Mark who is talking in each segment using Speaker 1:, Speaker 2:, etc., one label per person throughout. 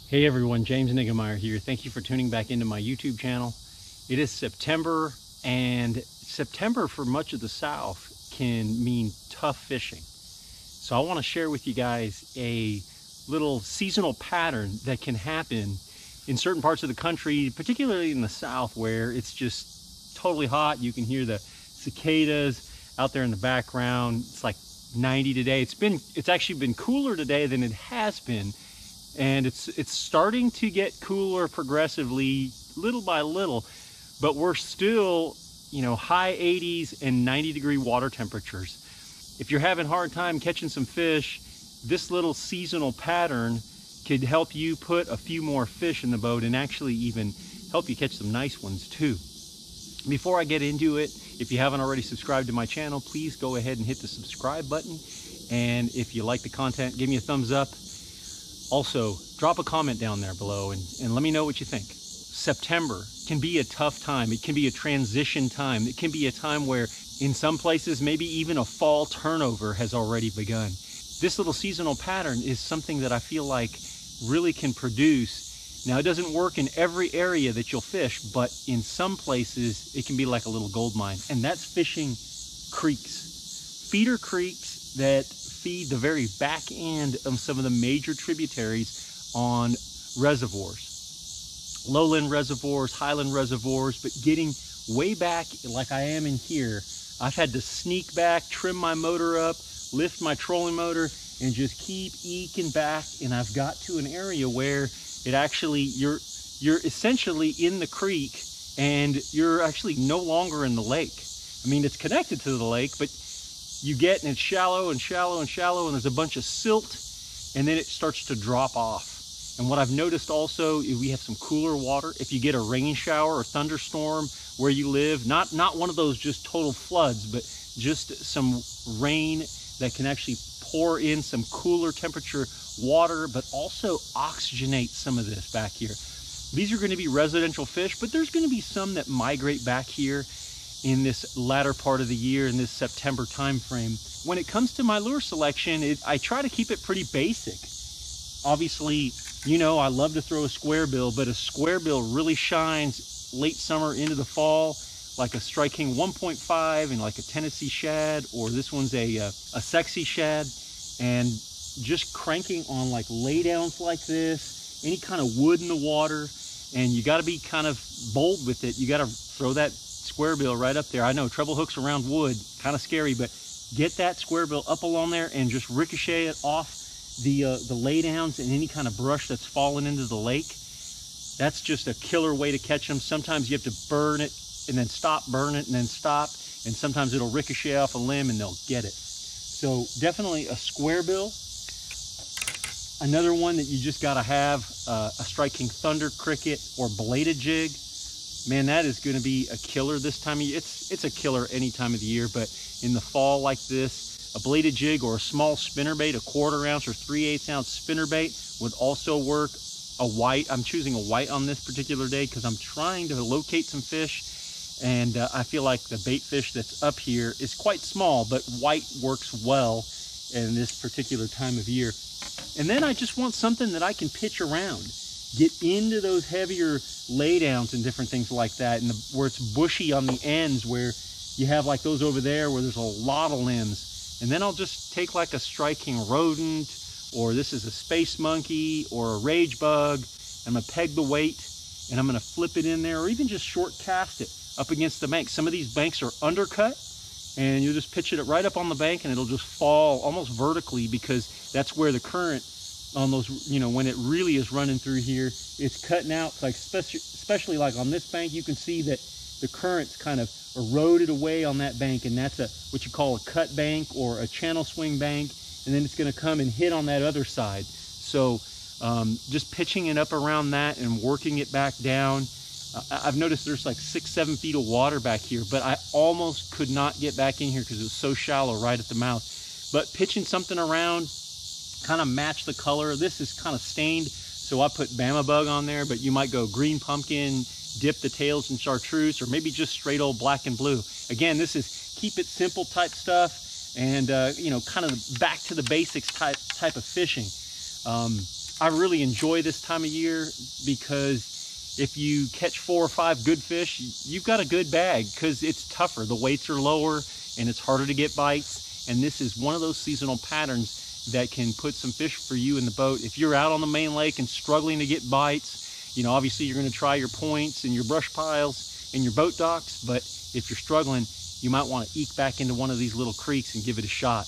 Speaker 1: Hey everyone, James Niggemeyer here. Thank you for tuning back into my YouTube channel. It is September, and September for much of the South can mean tough fishing. So I want to share with you guys a little seasonal pattern that can happen in certain parts of the country, particularly in the South where it's just totally hot. You can hear the cicadas out there in the background. It's like 90 today. It's actually been cooler today than it has been. And it's starting to get cooler progressively, little by little, but we're still, high 80s and 90-degree water temperatures. If you're having a hard time catching some fish, this little seasonal pattern could help you put a few more fish in the boat and actually even help you catch some nice ones too. Before I get into it, if you haven't already subscribed to my channel, please go ahead and hit the subscribe button. And if you like the content, give me a thumbs up. Also, drop a comment down there below and let me know what you think. September can be a tough time. It can be a transition time. It can be a time where in some places, maybe even a fall turnover has already begun. This little seasonal pattern is something that I feel like really can produce. Now, it doesn't work in every area that you'll fish, but in some places, it can be like a little gold mine. And that's fishing creeks, feeder creeks that feed the very back end of some of the major tributaries on reservoirs, lowland reservoirs, highland reservoirs. But getting way back like I am in here, I've had to sneak back, trim my motor up, lift my trolling motor, and just keep eking back. And I've got to an area where it actually, you're essentially in the creek and you're actually no longer in the lake. I mean, it's connected to the lake, but you get, and it's shallow and shallow and shallow, and there's a bunch of silt, and then it starts to drop off. And what I've noticed also is we have some cooler water. If you get a rain shower or thunderstorm where you live, not one of those just total floods, but just some rain that can actually pour in some cooler temperature water, but also oxygenate some of this back here. These are going to be residential fish, but there's going to be some that migrate back here in this latter part of the year, in this September time frame. When it comes to my lure selection, I try to keep it pretty basic. Obviously, I love to throw a square bill, but a square bill really shines late summer into the fall, like a Strike King 1.5 and like a Tennessee shad, or this one's a sexy shad. And just cranking on like laydowns like this, any kind of wood in the water, and you got to be kind of bold with it. You got to throw that square bill right up there. I know treble hooks around wood, kind of scary, but get that square bill up along there and just ricochet it off the laydowns and any kind of brush that's fallen into the lake. That's just a killer way to catch them. Sometimes you have to burn it and then stop, burn it and then stop, and sometimes it'll ricochet off a limb and they'll get it. So definitely a square bill. Another one that you just got to have, a Strike King Thunder Cricket or bladed jig. Man, that is going to be a killer this time of year. It's a killer any time of the year, but in the fall like this, a bladed jig or a small spinnerbait, a 1/4 ounce or 3/8 ounce spinnerbait would also work. A white, I'm choosing a white on this particular day because I'm trying to locate some fish, and I feel like the bait fish that's up here is quite small, but white works well in this particular time of year. And then I just want something that I can pitch around, get into those heavier laydowns and different things like that, and where it's bushy on the ends, where you have like those over there where there's a lot of limbs. And then I'll just take like a Strike King rodent, or this is a space monkey or a rage bug. I'm gonna peg the weight and I'm gonna flip it in there, or even just short cast it up against the bank. Some of these banks are undercut, and you just pitch it right up on the bank and it'll just fall almost vertically, because that's where the current on those, when it really is running through here, it's cutting out. Like especially like on this bank, you can see that the current's kind of eroded away on that bank, and that's what you call a cut bank or a channel swing bank, and then it's going to come and hit on that other side. So just pitching it up around that and working it back down. I've noticed there's like 6-7 feet of water back here, but I almost could not get back in here because it was so shallow right at the mouth. But pitching something around, kind of match the color. This is kind of stained, so I put Bama Bug on there, but you might go green pumpkin, dip the tails in chartreuse, or maybe just straight old black and blue. Again, this is keep it simple type stuff, and kind of back to the basics type of fishing. I really enjoy this time of year because if you catch 4 or 5 good fish, you've got a good bag because it's tougher. The weights are lower and it's harder to get bites. And this is one of those seasonal patterns that can put some fish for you in the boat. If you're out on the main lake and struggling to get bites, you know, obviously you're going to try your points and your brush piles and your boat docks, but if you're struggling, you might want to eke back into one of these little creeks and give it a shot.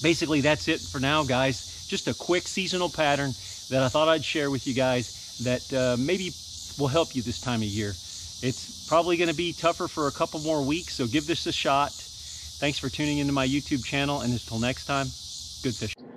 Speaker 1: Basically, that's it for now, guys. Just a quick seasonal pattern that I thought I'd share with you guys that maybe will help you this time of year. It's probably going to be tougher for a couple more weeks, so give this a shot. Thanks for tuning into my YouTube channel, and until next time, good fishing.